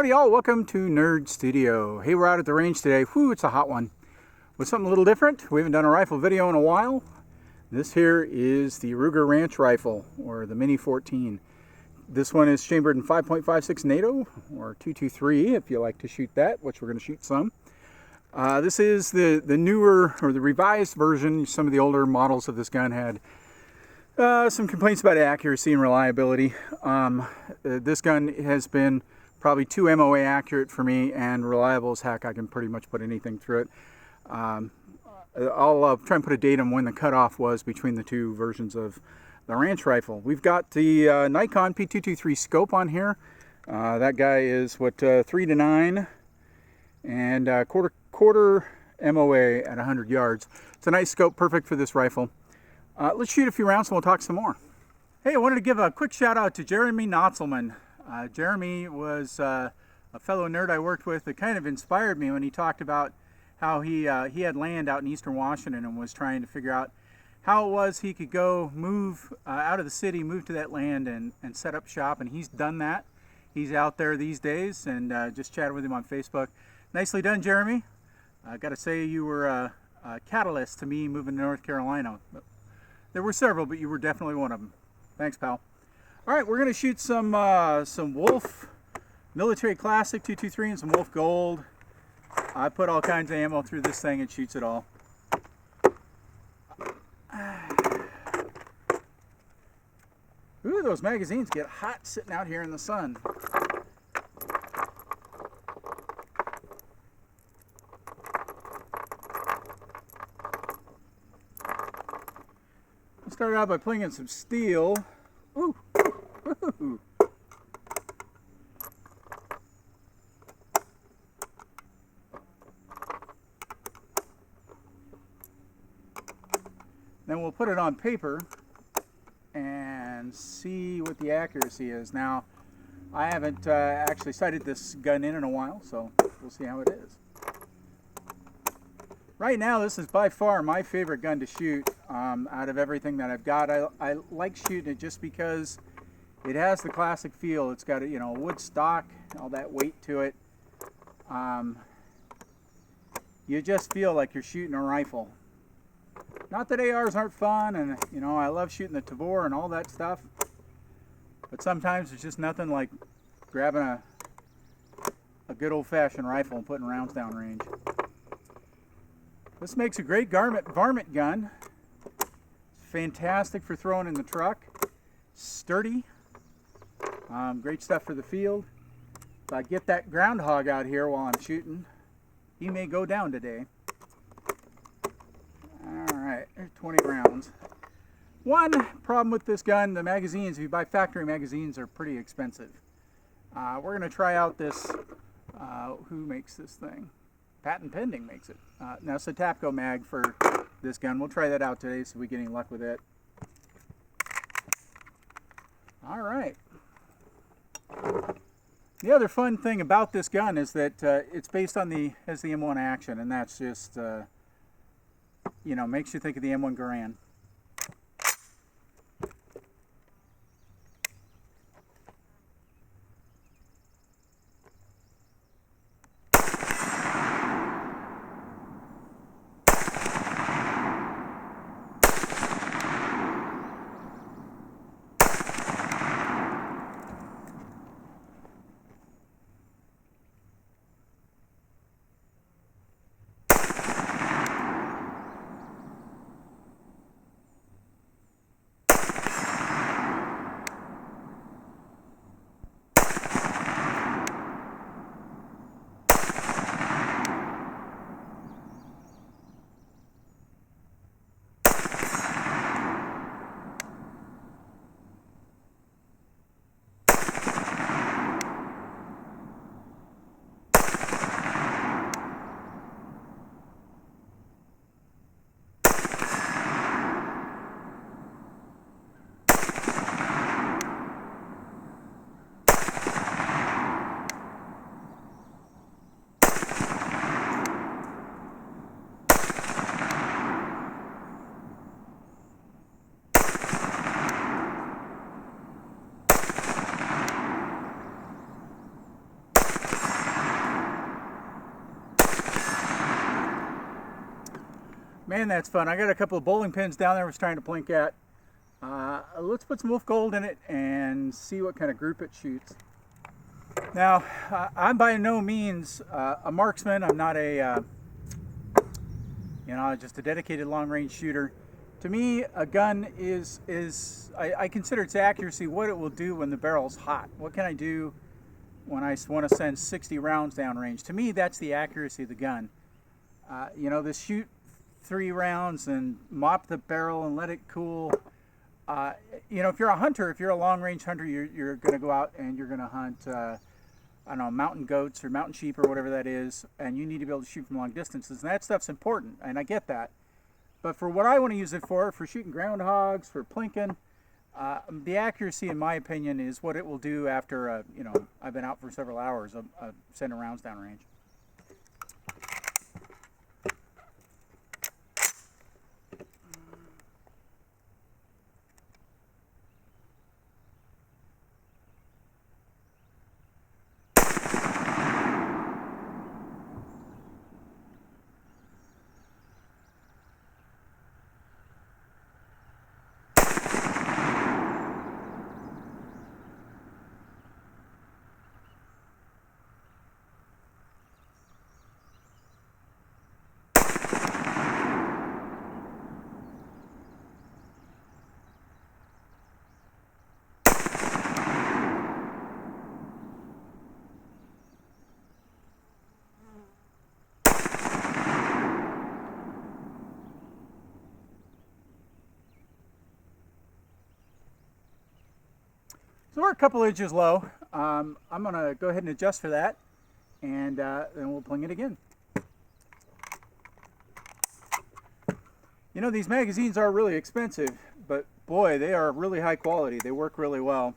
Howdy y'all, welcome to Nerd Studio. Hey, we're out at the range today. Whew, it's a hot one. With something a little different. We haven't done a rifle video in a while. This here is the Ruger Ranch rifle, or the Mini-14. This one is chambered in 5.56 NATO, or 223 if you like to shoot that, which we're going to shoot some. This is the newer, or the revised version. Some of the older models of this gun had some complaints about accuracy and reliability. This gun has been probably too MOA accurate for me, and reliable as heck. I can pretty much put anything through it. I'll try and put a date on when the cutoff was between the two versions of the Ranch rifle. We've got the Nikon P223 scope on here. That guy is what, 3:9 and quarter MOA at 100 yards. It's a nice scope, perfect for this rifle. Let's shoot a few rounds and we'll talk some more. Hey, I wanted to give a quick shout out to Jeremy Notzelman. Jeremy was a fellow nerd I worked with that kind of inspired me when he talked about how he had land out in eastern Washington and was trying to figure out how it was he could go move out of the city, move to that land and set up shop, and he's done that. He's out there these days, and just chatted with him on Facebook. Nicely done, Jeremy. I got to say, you were a catalyst to me moving to North Carolina. There were several, but you were definitely one of them. Thanks, pal. All right, we're going to shoot some Wolf Military Classic 223 and some Wolf Gold. I put all kinds of ammo through this thing. It shoots it all. Ooh, those magazines get hot sitting out here in the sun. I'll start out by plinking some steel. Ooh. Ooh. Then we'll put it on paper and see what the accuracy is. Now, I haven't actually sighted this gun in a while, so we'll see how it is. Right now, this is by far my favorite gun to shoot out of everything that I've got. I like shooting it just because it has the classic feel. It's got a wood stock, all that weight to it. You just feel like you're shooting a rifle. Not that ARs aren't fun, and I love shooting the Tavor and all that stuff, but sometimes there's just nothing like grabbing a good old-fashioned rifle and putting rounds down range. This makes a great varmint gun. It's fantastic for throwing in the truck. Sturdy. Great stuff for the field. If I get that groundhog out here while I'm shooting, he may go down today. Alright, there's 20 rounds. One problem with this gun, the magazines, if you buy factory magazines, are pretty expensive. We're going to try out this, who makes this thing? Patent Pending makes it. Now it's a Tapco mag for this gun. We'll try that out today, see if we get any luck with it. Alright. The other fun thing about this gun is that it's based on the M1 action, and that's just makes you think of the M1 Garand. Man, that's fun. I got a couple of bowling pins down there I was trying to plink at. Let's put some wolf gold in it and see what kind of group it shoots. Now, I'm by no means a marksman. I'm not a, just a dedicated long-range shooter. To me, a gun I consider its accuracy what it will do when the barrel's hot. What can I do when I want to send 60 rounds downrange? To me, that's the accuracy of the gun. This shoot 3 rounds and mop the barrel and let it cool. If you're a hunter, if you're a long-range hunter, you're going to go out and you're going to hunt, mountain goats or mountain sheep or whatever that is, and you need to be able to shoot from long distances, and that stuff's important, and I get that. But for what I want to use it for shooting groundhogs, for plinking, the accuracy, in my opinion, is what it will do after, I've been out for several hours of sending rounds downrange. So we're a couple inches low. I'm going to go ahead and adjust for that, and then we'll pling it again. These magazines are really expensive, but boy, they are really high quality. They work really well.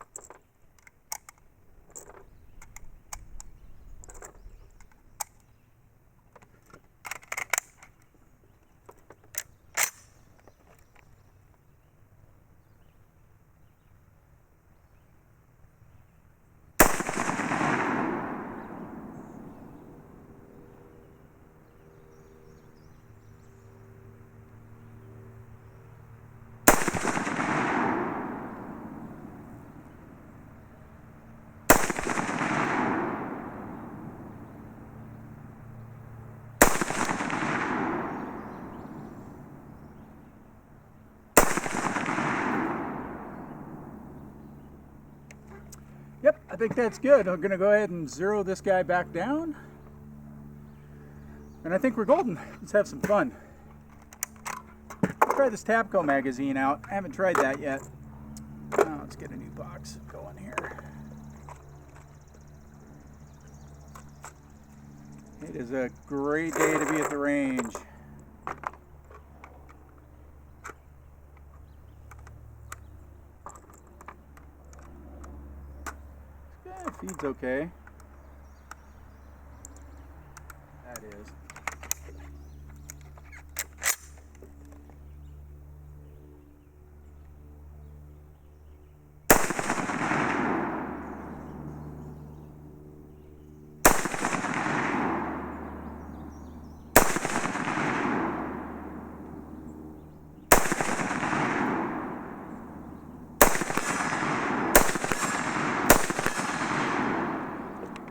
Yep, I think that's good. I'm going to go ahead and zero this guy back down. And I think we're golden. Let's have some fun. Let's try this Tabco magazine out. I haven't tried that yet. Now let's get a new box going here. It is a great day to be at the range. Feed's okay. That is.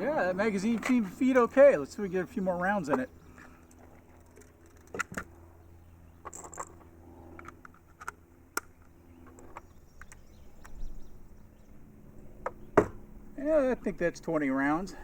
Yeah, that magazine seems to feed okay. Let's see if we can get a few more rounds in it. Yeah, I think that's 20 rounds.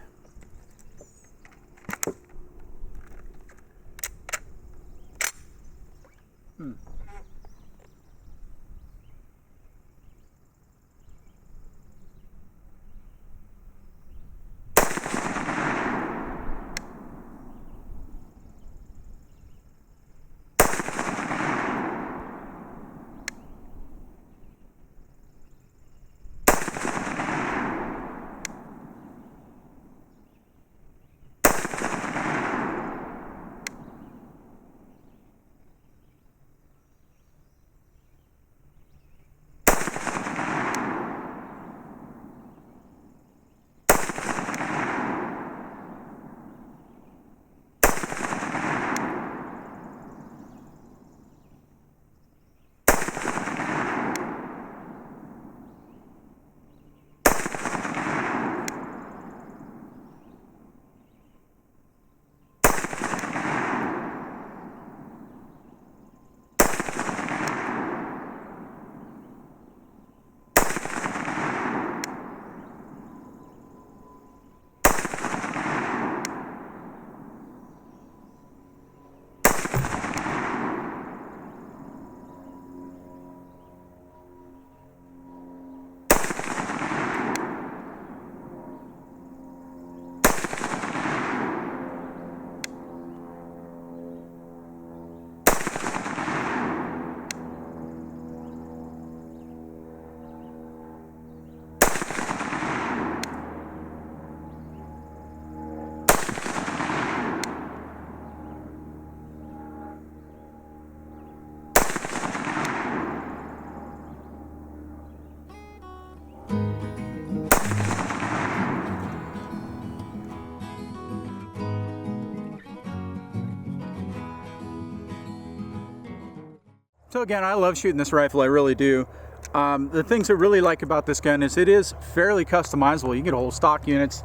So again, I love shooting this rifle, I really do. The things I really like about this gun is it is fairly customizable. You can get whole stock units.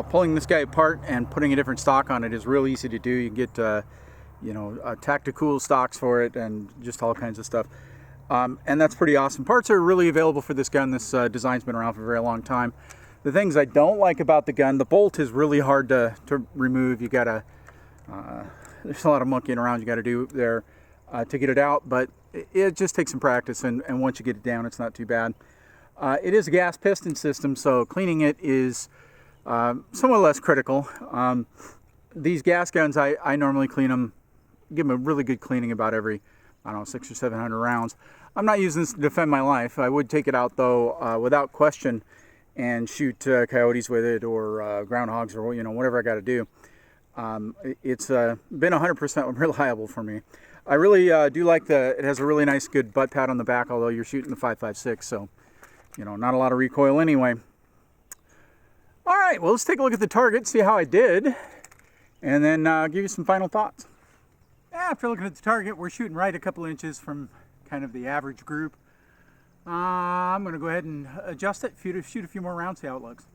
Pulling this guy apart and putting a different stock on it is real easy to do. You can get you know, tactical stocks for it and just all kinds of stuff. And that's pretty awesome. Parts are really available for this gun. This design's been around for a very long time. The things I don't like about the gun, the bolt is really hard to remove. You gotta, there's a lot of monkeying around you gotta do there to get it out, but it just takes some practice, and once you get it down, it's not too bad. It is a gas piston system, so cleaning it is somewhat less critical. These gas guns, I normally clean them, give them a really good cleaning about every, I don't know, 600 or 700 rounds. I'm not using this to defend my life. I would take it out though, without question, and shoot coyotes with it, or groundhogs, or you know, whatever I got to do. It's been 100% reliable for me. I really do like it has a really nice good butt pad on the back, although you're shooting the 5.56, so you know, not a lot of recoil anyway. All right, well, let's take a look at the target, see how I did, and then give you some final thoughts. After looking at the target, we're shooting right a couple inches from kind of the average group. I'm going to go ahead and adjust it, shoot a few more rounds, see how it looks.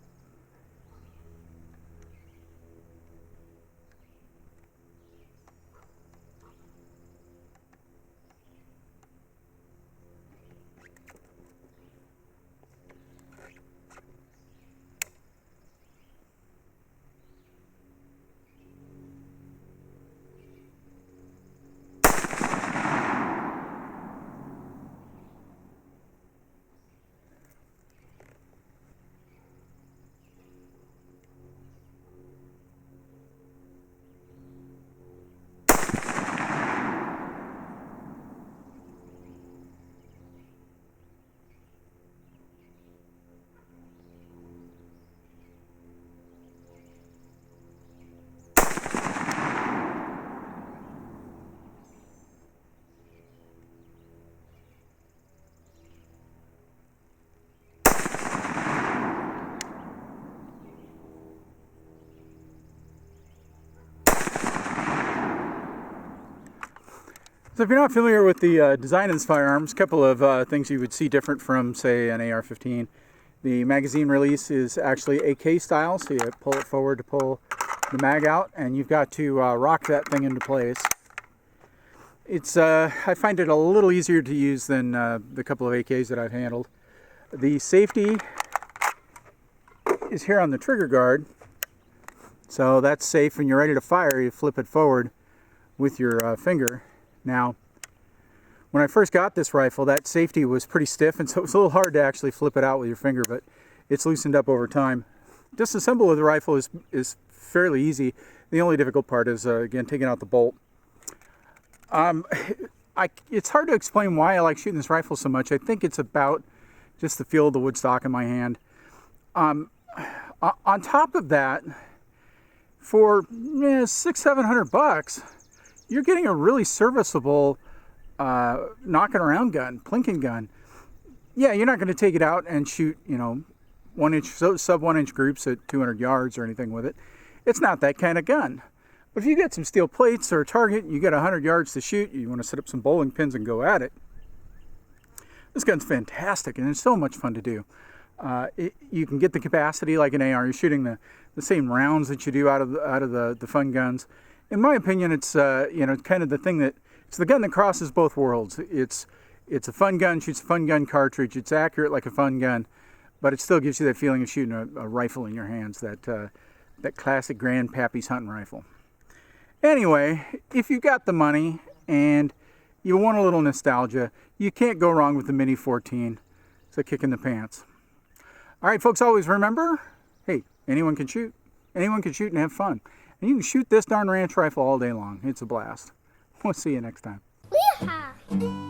So if you're not familiar with the design of this firearms, a couple of things you would see different from, say, an AR-15. The magazine release is actually AK style, so you pull it forward to pull the mag out, and you've got to rock that thing into place. It's I find it a little easier to use than the couple of AKs that I've handled. The safety is here on the trigger guard, so that's safe. When you're ready to fire, you flip it forward with your finger. Now, when I first got this rifle, that safety was pretty stiff, and so it was a little hard to actually flip it out with your finger, but it's loosened up over time. Disassemble of the rifle is fairly easy. The only difficult part is, again, taking out the bolt. It's hard to explain why I like shooting this rifle so much. I think it's about just the feel of the wood stock in my hand. On top of that, for $600-700, you're getting a really serviceable knocking around gun, plinking gun. Yeah, you're not going to take it out and shoot, you know, sub 1 inch groups at 200 yards or anything with it. It's not that kind of gun. But if you get some steel plates or a target, you got 100 yards to shoot, you want to set up some bowling pins and go at it. This gun's fantastic, and it's so much fun to do. You can get the capacity like an AR. You're shooting the same rounds that you do out of the fun guns. In my opinion, it's you know, kind of the thing that it's the gun that crosses both worlds. It's a fun gun, shoots a fun gun cartridge. It's accurate like a fun gun, but it still gives you that feeling of shooting a rifle in your hands. That classic grandpappy's hunting rifle. Anyway, if you've got the money and you want a little nostalgia, you can't go wrong with the Mini-14. It's a kick in the pants. All right, folks, always remember, hey, anyone can shoot. Anyone can shoot and have fun. And you can shoot this darn ranch rifle all day long. It's a blast. We'll see you next time. Yeehaw!